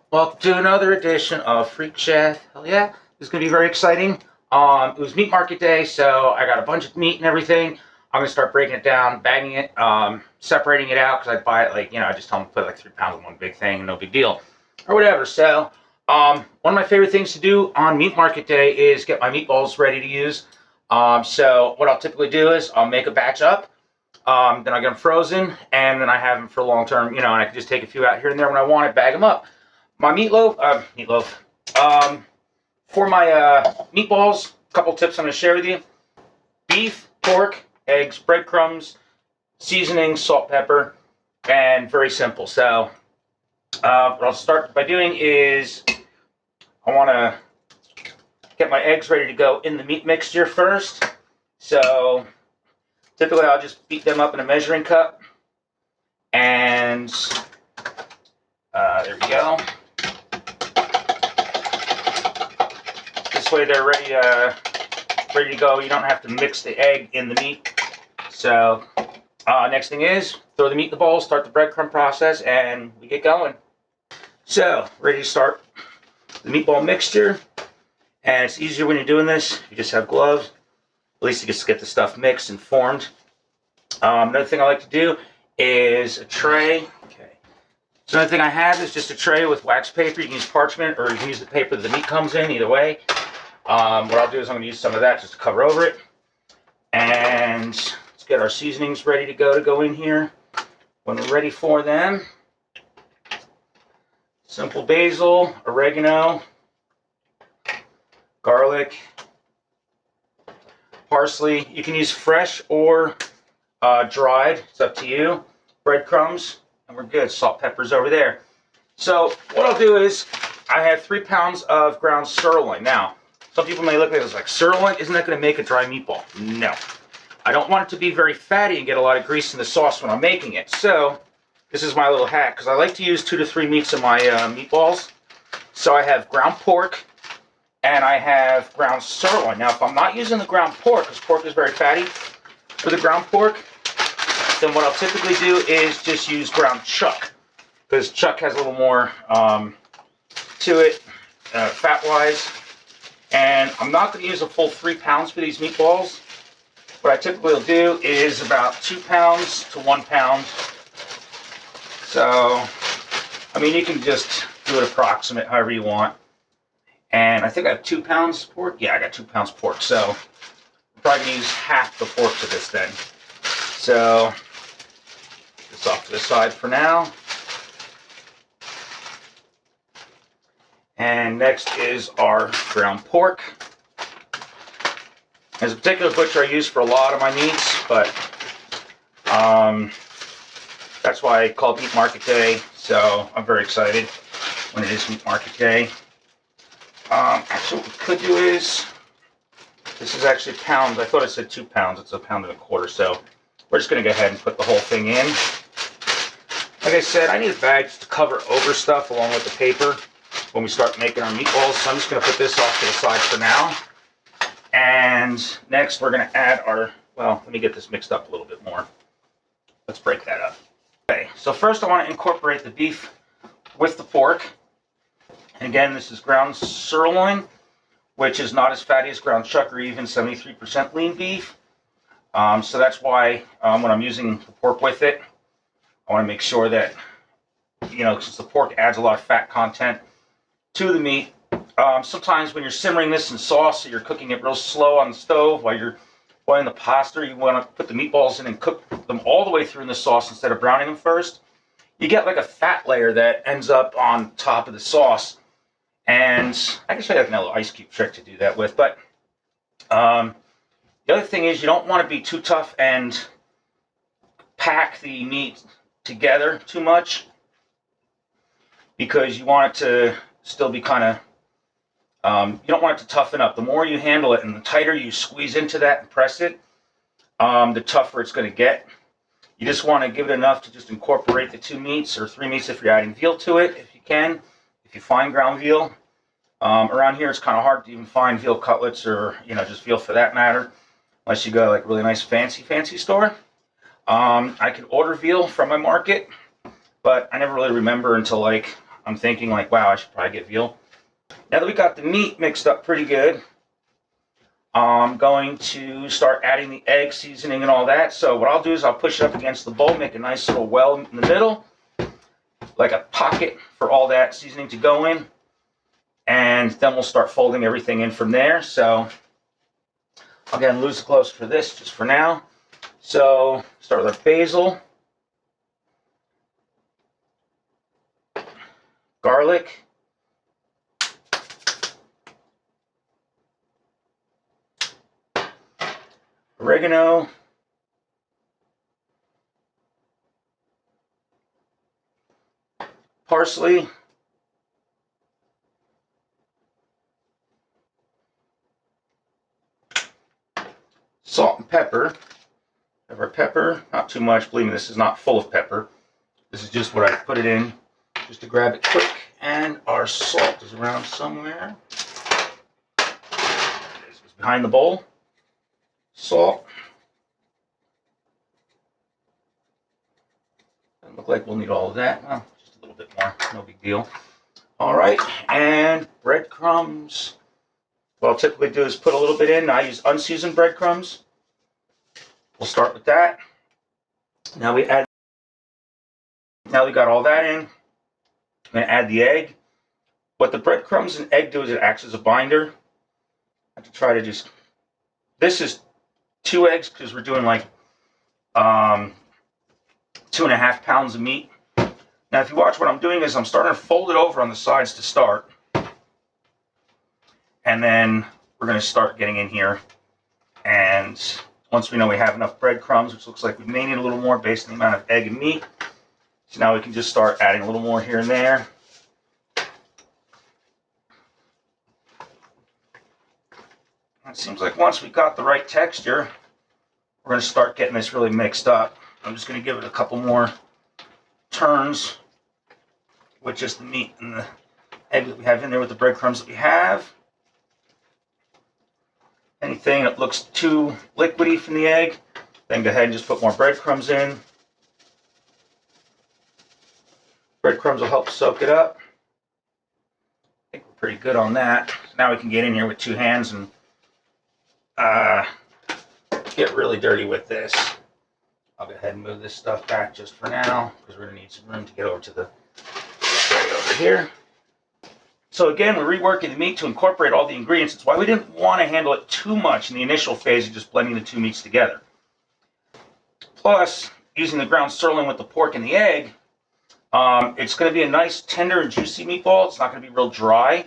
Welcome to another edition of Freak Chef. Hell yeah, this is going to be very exciting. It was meat market day, so I got a bunch of meat and everything. I'm going to start breaking it down, bagging it, separating it out, because I buy it like, I just tell them to put like 3 pounds in one big thing, no big deal, or whatever. So, one of my favorite things to do on meat market day is get my meatballs ready to use. So what I'll typically do is I'll make a batch up, then I get them frozen, and then I have them for long term, and I can just take a few out here and there when I want it, bag them up. My for my meatballs, a couple tips I'm going to share with you. Beef, pork, eggs, breadcrumbs, seasoning, salt, pepper, and very simple. So what I'll start by doing is I want to get my eggs ready to go in the meat mixture first. So typically I'll just beat them up in a measuring cup, and there we go. This way they're ready to go. You don't have to mix the egg in the meat. So next thing is throw the meat in the bowl, start the breadcrumb process, and we get going. So ready to start the meatball mixture. And it's easier when you're doing this. You just have gloves. At least you just get the stuff mixed and formed. Another thing I like to do is a tray. Okay. So another thing I have is just a tray with wax paper. You can use parchment or you can use the paper that the meat comes in, either way. What I'll do is I'm going to use some of that just to cover over it. And let's get our seasonings ready to go in here. When we're ready for them, simple basil, oregano, garlic, parsley. You can use fresh or dried. It's up to you. Breadcrumbs, and we're good. Salt, peppers over there. So what I'll do is I have 3 pounds of ground sirloin. Now, some people may look at it like, sirloin, isn't that going to make a dry meatball? No. I don't want it to be very fatty and get a lot of grease in the sauce when I'm making it. So this is my little hack, because I like to use 2 to 3 meats in my meatballs. So I have ground pork and I have ground sirloin. Now, if I'm not using the ground pork, because pork is very fatty, for the ground pork, then what I'll typically do is just use ground chuck, because chuck has a little more to it, fat-wise. And I'm not going to use a full 3 pounds for these meatballs. What I typically will do is about 2 pounds to 1 pound. So, I mean, you can just do it approximate however you want. And I think I have 2 pounds pork. Yeah, I got 2 pounds pork. So, I'm probably going to use half the pork to this then. So, put this off to the side for now. And next is our ground pork. There's a particular butcher I use for a lot of my meats, but that's why I call it Meat Market Day. So I'm very excited when it is Meat Market Day. Actually, what we could do is, this is actually pounds. I thought it said 2 pounds. It's 1.25 pounds. So we're just going to go ahead and put the whole thing in. Like I said, I need a bag to cover over stuff along with the paper when we start making our meatballs. So I'm just going to put this off to the side for now. And next we're going to add our, well, let me get this mixed up a little bit more. Let's break that up. Okay, so first I want to incorporate the beef with the pork. And again, this is ground sirloin, which is not as fatty as ground chuck or even 73% lean beef. So that's why when I'm using the pork with it, I want to make sure that, since the pork adds a lot of fat content to the meat, sometimes when you're simmering this in sauce, so you're cooking it real slow on the stove while you're boiling the pasta, you want to put the meatballs in and cook them all the way through in the sauce instead of browning them first. You get like a fat layer that ends up on top of the sauce. And I can show you a little ice cube trick to do that with. But the other thing is, you don't want to be too tough and pack the meat together too much, because you want it to still be kind of, you don't want it to toughen up. The more you handle it and the tighter you squeeze into that and press it, the tougher it's going to get. You just want to give it enough to just incorporate the 2 meats or 3 meats if you're adding veal to it, if you can. If you find ground veal. Around here it's kind of hard to even find veal cutlets or, just veal for that matter, unless you go like a really nice fancy store. I can order veal from my market, but I never really remember until like I'm thinking like, wow, I should probably get veal. Now that we got the meat mixed up pretty good, I'm going to start adding the egg seasoning and all that. So what I'll do is I'll push it up against the bowl, make a nice little well in the middle, like a pocket for all that seasoning to go in. And then we'll start folding everything in from there. So again, lose the close for this just for now. So start with our basil, garlic, oregano, parsley, salt and pepper. Have our pepper, not too much. Believe me, this is not full of pepper. This is just what I put it in just to grab it quick. And our salt is around somewhere. This is behind the bowl. Salt. Doesn't look like we'll need all of that. Well, just a little bit more. No big deal. All right, and breadcrumbs. What I'll typically do is put a little bit in. I use unseasoned breadcrumbs. We'll start with that. Now we got all that in. I'm going to add the egg. What the breadcrumbs and egg do is it acts as a binder. I have to try to just, this is 2 eggs because we're doing like 2.5 pounds of meat. Now if you watch, what I'm doing is I'm starting to fold it over on the sides to start. And then we're going to start getting in here. And once we know we have enough breadcrumbs, which looks like we may need a little more based on the amount of egg and meat. So now we can just start adding a little more here and there. It seems like once we got the right texture, we're going to start getting this really mixed up. I'm just going to give it a couple more turns with just the meat and the egg that we have in there with the breadcrumbs that we have. Anything that looks too liquidy from the egg, then go ahead and just put more breadcrumbs in. Breadcrumbs will help soak it up. I think we're pretty good on that. So now we can get in here with 2 hands and get really dirty with this. I'll go ahead and move this stuff back just for now because we're going to need some room to get over to the tray over here. So again, we're reworking the meat to incorporate all the ingredients. That's why we didn't want to handle it too much in the initial phase of just blending the 2 meats together. Plus, using the ground sirloin with the pork and the egg, it's going to be a nice tender and juicy meatball. It's not going to be real dry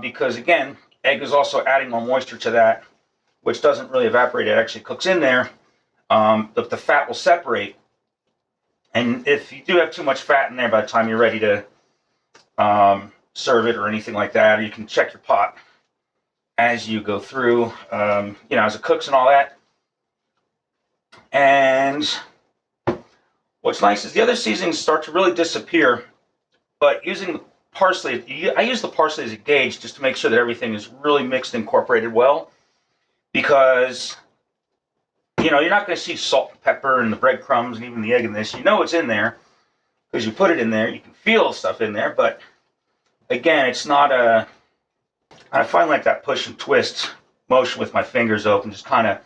because again, egg is also adding more moisture to that, which doesn't really evaporate. It actually cooks in there. The fat will separate. And if you do have too much fat in there by the time you're ready to serve it or anything like that, or you can check your pot as you go through, as it cooks and all that. And what's nice is the other seasonings start to really disappear, but using the parsley, I use the parsley as a gauge just to make sure that everything is really mixed and incorporated well, because you're not going to see salt and pepper and the breadcrumbs and even the egg in this. You know it's in there because you put it in there. You can feel stuff in there, but again, it's not I find like that push and twist motion with my fingers open just kind of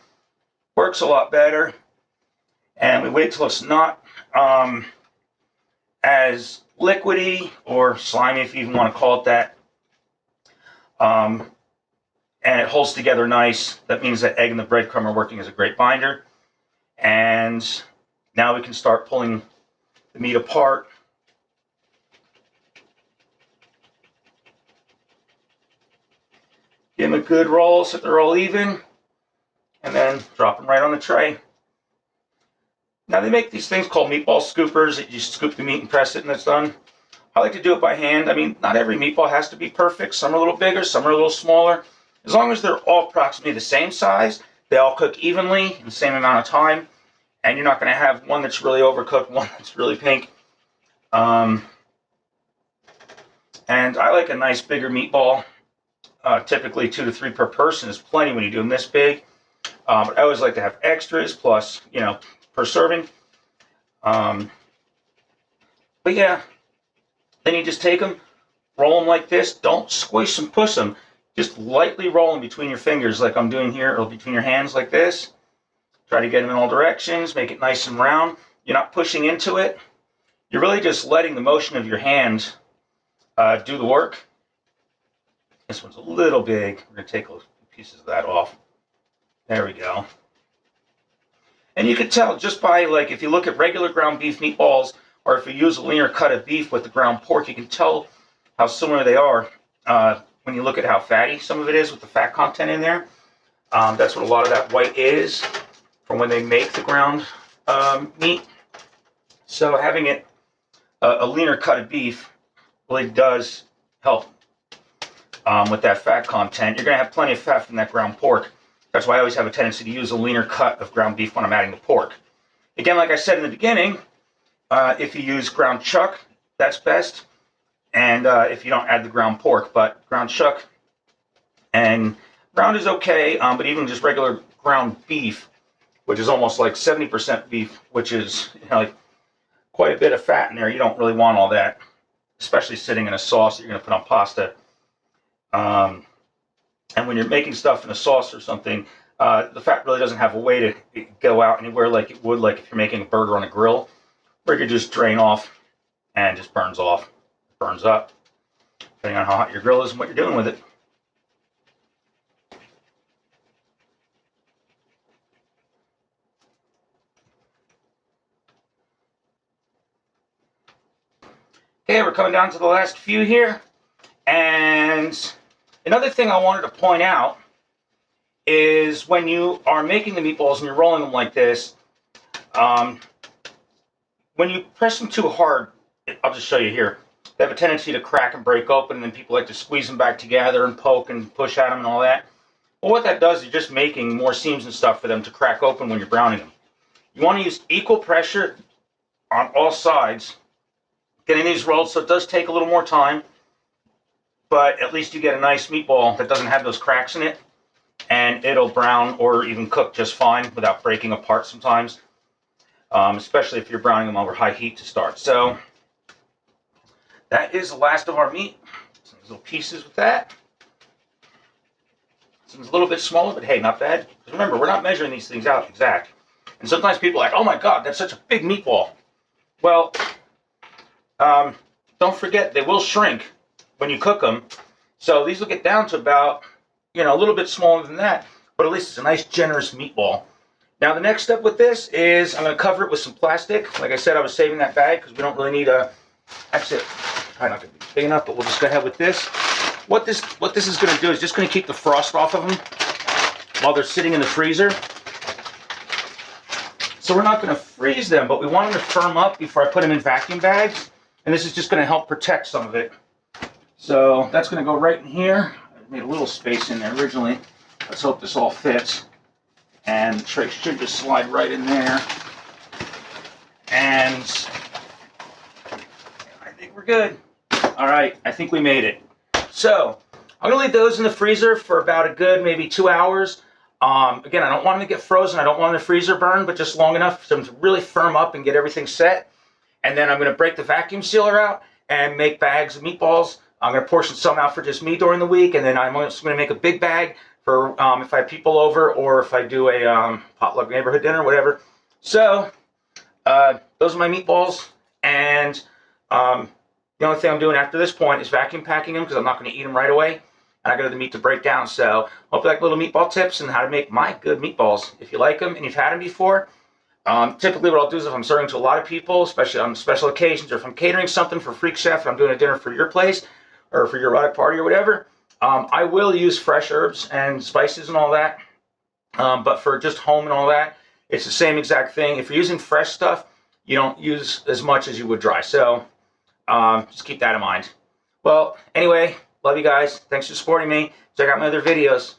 works a lot better. And we wait till it's not as liquidy or slimy, if you even want to call it that. And it holds together nice. That means that egg and the breadcrumb are working as a great binder. And now we can start pulling the meat apart. Give them a good roll so they're all even, and then drop them right on the tray. Now they make these things called meatball scoopers that you scoop the meat and press it and it's done. I like to do it by hand. I mean, not every meatball has to be perfect. Some are a little bigger, some are a little smaller. As long as they're all approximately the same size, they all cook evenly in the same amount of time, and you're not going to have one that's really overcooked, one that's really pink. And I like a nice bigger meatball. Typically 2 to 3 per person is plenty when you do them this big. But I always like to have extras plus, per serving. But yeah, Then you just take them, roll them like this. Don't squish and push them. Just lightly roll them between your fingers like I'm doing here, or between your hands like this. Try to get them in all directions, make it nice and round. You're not pushing into it. You're really just letting the motion of your hand do the work. This one's a little big. We're going to take a few pieces of that off. There we go. And you can tell just by, like, if you look at regular ground beef meatballs, or if you use a leaner cut of beef with the ground pork, you can tell how similar they are when you look at how fatty some of it is with the fat content in there. That's what a lot of that white is from when they make the ground meat. So having it a leaner cut of beef really does help with that fat content. You're going to have plenty of fat from that ground pork. That's why I always have a tendency to use a leaner cut of ground beef when I'm adding the pork. Again, like I said in the beginning, if you use ground chuck, that's best. And if you don't add the ground pork, but ground chuck and ground is okay, but even just regular ground beef, which is almost like 70% beef, which is, you know, like quite a bit of fat in there. You don't really want all that, especially sitting in a sauce that you're going to put on pasta. And when you're making stuff in a sauce or something, the fat really doesn't have a way to go out anywhere like it would, like if you're making a burger on a grill, where you could just drain off and just burns off, burns up, depending on how hot your grill is and what you're doing with it. Okay, we're coming down to the last few here. And another thing I wanted to point out is when you are making the meatballs and you're rolling them like this, when you press them too hard, I'll just show you here, they have a tendency to crack and break open, and then people like to squeeze them back together and poke and push at them and all that. Well, what that does is you're just making more seams and stuff for them to crack open when you're browning them. You want to use equal pressure on all sides, getting these rolled, so it does take a little more time, but at least you get a nice meatball that doesn't have those cracks in it, and it'll brown or even cook just fine without breaking apart sometimes, especially if you're browning them over high heat to start. So that is the last of our meat. Some little pieces with that. Seems a little bit smaller, but hey, not bad. Because remember, we're not measuring these things out exact. And sometimes people are like, oh my God, that's such a big meatball. Well, don't forget, they will shrink when you cook them. So these will get down to about, you know, a little bit smaller than that, but at least it's a nice, generous meatball. Now, the next step with this is I'm going to cover it with some plastic. Like I said, I was saving that bag because we don't really need a, actually, probably not going to be big enough, but we'll just go ahead with this. What this is going to do is just going to keep the frost off of them while they're sitting in the freezer. So we're not going to freeze them, but we want them to firm up before I put them in vacuum bags. And this is just going to help protect some of it. So that's going to go right in here. I made a little space in there originally. Let's hope this all fits. And the tray should just slide right in there. And I think we're good. All right, I think we made it. So I'm going to leave those in the freezer for about a good maybe 2 hours. Again, I don't want them to get frozen. I don't want them to freezer burn, but just long enough for them to really firm up and get everything set. And then I'm going to break the vacuum sealer out and make bags of meatballs. I'm going to portion some out for just me during the week, and then I'm also going to make a big bag for if I have people over or if I do a potluck neighborhood dinner, whatever. So those are my meatballs, and the only thing I'm doing after this point is vacuum packing them because I'm not going to eat them right away. And I got the meat to break down. So hope you like little meatball tips and how to make my good meatballs. If you like them and you've had them before, typically what I'll do is if I'm serving to a lot of people, especially on special occasions, or if I'm catering something for Freak Chef and I'm doing a dinner for your place or for your erotic party or whatever, I will use fresh herbs and spices and all that. But for just home and all that, it's the same exact thing. If you're using fresh stuff, you don't use as much as you would dry. So just keep that in mind. Well, anyway, love you guys. Thanks for supporting me. Check out my other videos.